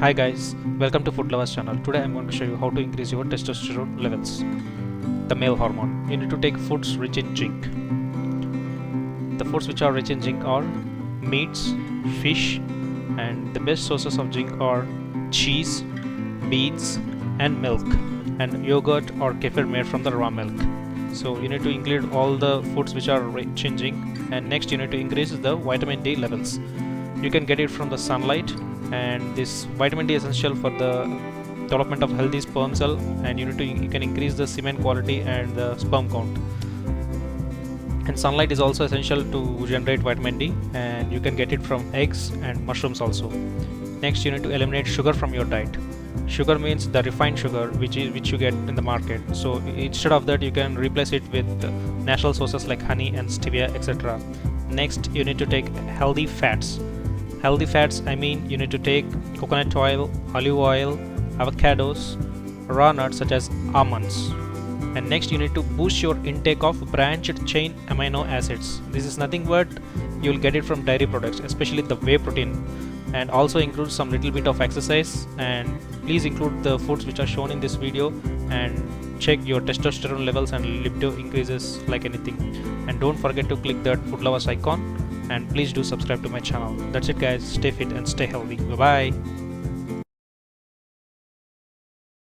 Hi guys, welcome to FoodLovers channel. Today I'm going to show you how to increase your testosterone levels, the male hormone. You need to take foods rich in zinc. The foods which are rich in zinc are meats, fish, and the best sources of zinc are cheese, beans, and milk, and yogurt or kefir made from the raw milk. So you need to include all the foods which are rich in zinc, and next you need to increase the vitamin D levels. You can get it from the sunlight, and this vitamin D is essential for the development of healthy sperm cell, and you can increase the semen quality and the sperm count. And sunlight is also essential to generate vitamin D, and you can get it from eggs and mushrooms also. Next, you need to eliminate sugar from your diet. Sugar means the refined sugar which you get in the market. So instead of that, you can replace it with natural sources like honey and stevia, etc. Next, you need to take healthy fats. Healthy fats, I mean you need to take coconut oil, olive oil, avocados, raw nuts such as almonds. And next you need to boost your intake of branched chain amino acids. This is nothing but you will get it from dairy products, especially the whey protein, and also include some little bit of exercise. And please include the foods which are shown in this video, and check your testosterone levels and libido increases like anything. And don't forget to click that FoodLovers icon, and please do subscribe to my channel. That's it guys, stay fit and stay healthy. Bye bye.